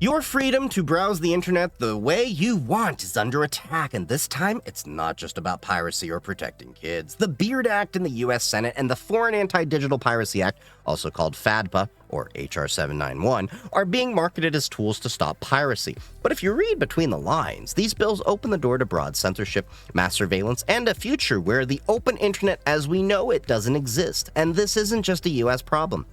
Your freedom to browse the internet the way you want is under attack, and this time, it's not just about piracy or protecting kids. The BEARD Act in the US Senate and the Foreign Anti-Digital Piracy Act, also called FADPA, or HR 791, are being marketed as tools to stop piracy. But if you read between the lines, these bills open the door to broad censorship, mass surveillance, and a future where the open internet as we know it doesn't exist. And this isn't just a US problem.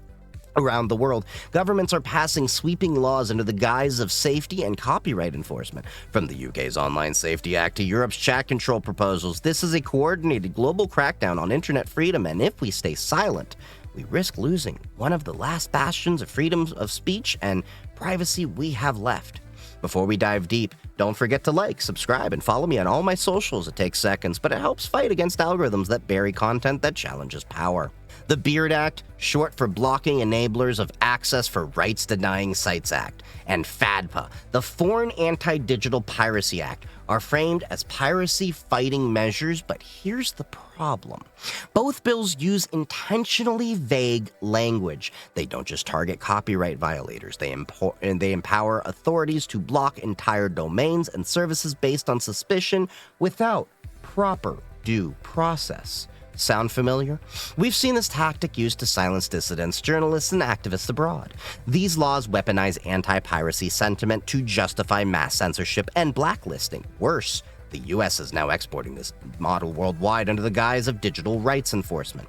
Around the world, governments are passing sweeping laws under the guise of safety and copyright enforcement. From the UK's Online Safety Act to Europe's chat control proposals, this is a coordinated global crackdown on internet freedom, and if we stay silent, we risk losing one of the last bastions of freedom of speech and privacy we have left. Before we dive deep, don't forget to like, subscribe, and follow me on all my socials. It takes seconds, but it helps fight against algorithms that bury content that challenges power. The BEARD Act, short for Blocking Enablers of Access for Rights-Denying Sites Act, and FADPA, the Foreign Anti-Digital Piracy Act, are framed as piracy-fighting measures, but here's the problem. Both bills use intentionally vague language. They don't just target copyright violators. They empower authorities to block entire domains and services based on suspicion without proper due process. Sound familiar? We've seen this tactic used to silence dissidents, journalists, and activists abroad. These laws weaponize anti-piracy sentiment to justify mass censorship and blacklisting. Worse, the US is now exporting this model worldwide under the guise of digital rights enforcement.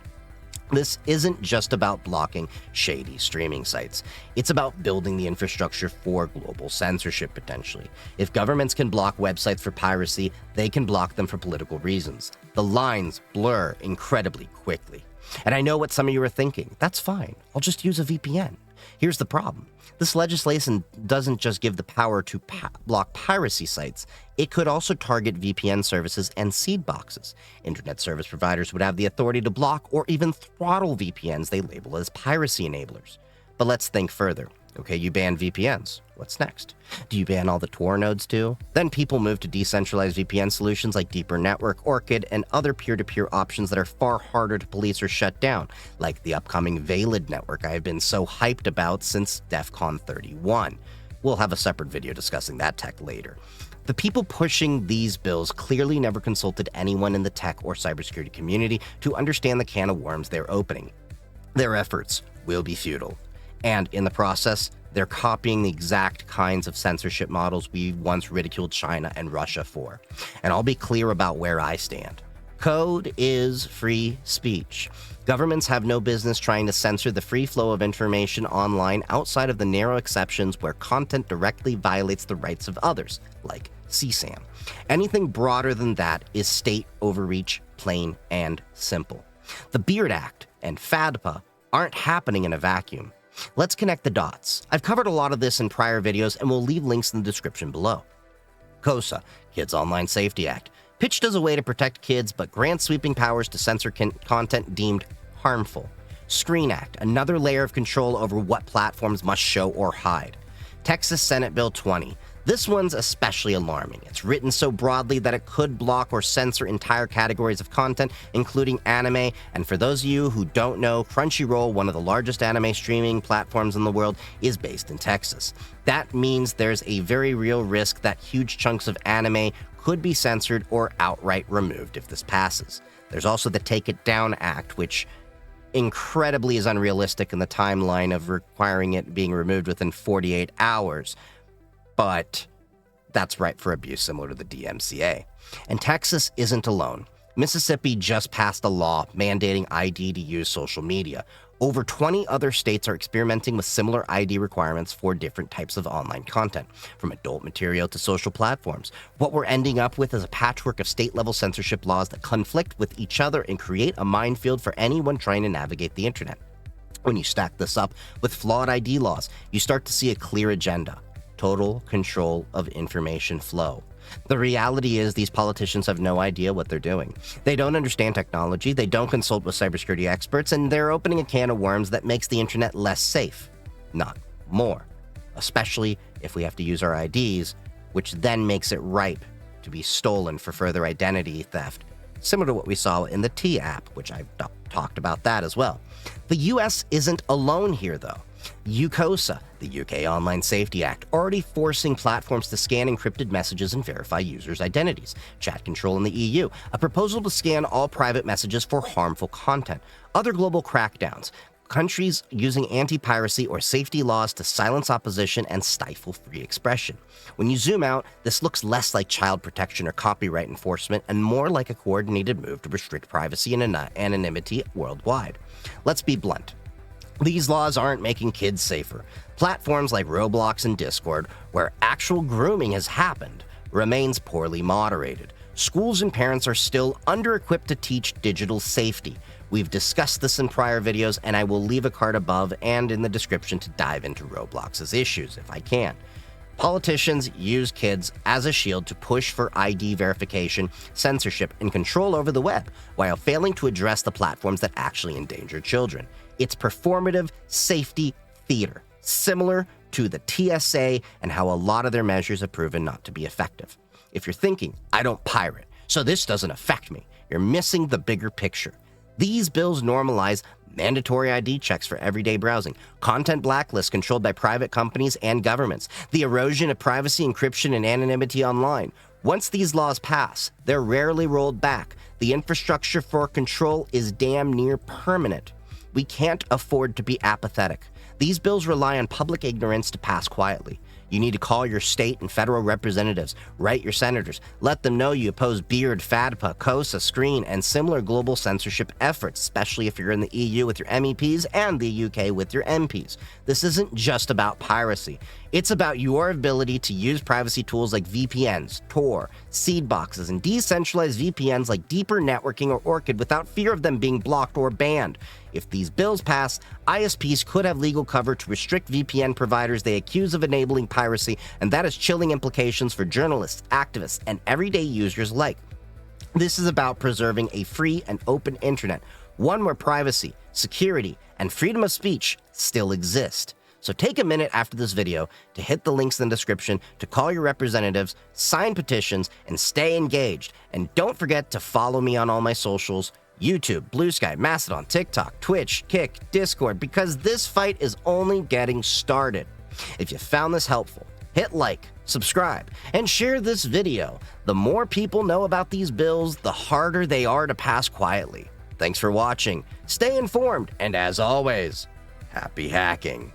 This isn't just about blocking shady streaming sites. It's about building the infrastructure for global censorship, potentially. If governments can block websites for piracy, they can block them for political reasons. The lines blur incredibly quickly. And I know what some of you are thinking. That's fine. I'll just use a VPN. Here's the problem. This legislation doesn't just give the power to block piracy sites. It could also target VPN services and seedboxes. Internet service providers would have the authority to block or even throttle VPNs they label as piracy enablers. But let's think further. Okay, you ban VPNs. What's next? Do you ban all the Tor nodes too? Then people move to decentralized VPN solutions like Deeper Network, Orchid, and other peer-to-peer options that are far harder to police or shut down, like the upcoming Valid network I have been so hyped about since DEF CON 31. We'll have a separate video discussing that tech later. The people pushing these bills clearly never consulted anyone in the tech or cybersecurity community to understand the can of worms they're opening. Their efforts will be futile. And in the process, they're copying the exact kinds of censorship models we once ridiculed China and Russia for. And I'll be clear about where I stand. Code is free speech. Governments have no business trying to censor the free flow of information online outside of the narrow exceptions where content directly violates the rights of others, like CSAM. Anything broader than that is state overreach, plain and simple. The BEARD Act and FADPA aren't happening in a vacuum. Let's connect the dots. I've covered a lot of this in prior videos and we'll leave links in the description below. KOSA, Kids Online Safety Act, pitched as a way to protect kids but grants sweeping powers to censor content deemed harmful. Screen Act, another layer of control over what platforms must show or hide. Texas Senate Bill 20. This one's especially alarming. It's written so broadly that it could block or censor entire categories of content, including anime. And for those of you who don't know, Crunchyroll, one of the largest anime streaming platforms in the world, is based in Texas. That means there's a very real risk that huge chunks of anime could be censored or outright removed if this passes. There's also the Take It Down Act, which incredibly is unrealistic in the timeline of requiring it being removed within 48 hours. But that's ripe for abuse, similar to the DMCA. And Texas isn't alone. Mississippi just passed a law mandating ID to use social media. Over 20 other states are experimenting with similar ID requirements for different types of online content, from adult material to social platforms. What we're ending up with is a patchwork of state-level censorship laws that conflict with each other and create a minefield for anyone trying to navigate the internet. When you stack this up with flawed ID laws, you start to see a clear agenda. Total control of information flow. The reality is these politicians have no idea what they're doing. They don't understand technology, they don't consult with cybersecurity experts, and they're opening a can of worms that makes the internet less safe, not more. Especially if we have to use our IDs, which then makes it ripe to be stolen for further identity theft, similar to what we saw in the T app, which I've talked about that as well. The US isn't alone here, though. UKOSA, the UK Online Safety Act, already forcing platforms to scan encrypted messages and verify users' identities. Chat control in the EU, a proposal to scan all private messages for harmful content. Other global crackdowns, countries using anti-piracy or safety laws to silence opposition and stifle free expression. When you zoom out, this looks less like child protection or copyright enforcement and more like a coordinated move to restrict privacy and anonymity worldwide. Let's be blunt. These laws aren't making kids safer. Platforms like Roblox and Discord, where actual grooming has happened, remains poorly moderated. Schools and parents are still under-equipped to teach digital safety. We've discussed this in prior videos, and I will leave a card above and in the description to dive into Roblox's issues if I can. Politicians use kids as a shield to push for ID verification, censorship, and control over the web, while failing to address the platforms that actually endanger children. It's performative safety theater, similar to the TSA and how a lot of their measures have proven not to be effective. If you're thinking, I don't pirate, so this doesn't affect me, you're missing the bigger picture. These bills normalize mandatory ID checks for everyday browsing, content blacklists controlled by private companies and governments, the erosion of privacy, encryption, and anonymity online. Once these laws pass, they're rarely rolled back. The infrastructure for control is damn near permanent. We can't afford to be apathetic. These bills rely on public ignorance to pass quietly. You need to call your state and federal representatives, write your senators, let them know you oppose BEARD, FADPA, KOSA, Screen, and similar global censorship efforts, especially if you're in the EU with your MEPs and the UK with your MPs. This isn't just about piracy. It's about your ability to use privacy tools like VPNs, Tor, seedboxes, and decentralized VPNs like Deeper Networking or Orchid without fear of them being blocked or banned. If these bills pass, ISPs could have legal cover to restrict VPN providers they accuse of enabling piracy, and that has chilling implications for journalists, activists, and everyday users alike. This is about preserving a free and open internet, one where privacy, security, and freedom of speech still exist. So take a minute after this video to hit the links in the description to call your representatives, sign petitions, and stay engaged. And don't forget to follow me on all my socials, YouTube, Blue Sky, Mastodon, TikTok, Twitch, Kick, Discord, because this fight is only getting started. If you found this helpful, hit like, subscribe, and share this video. The more people know about these bills, the harder they are to pass quietly. Thanks for watching, stay informed, and as always, happy hacking.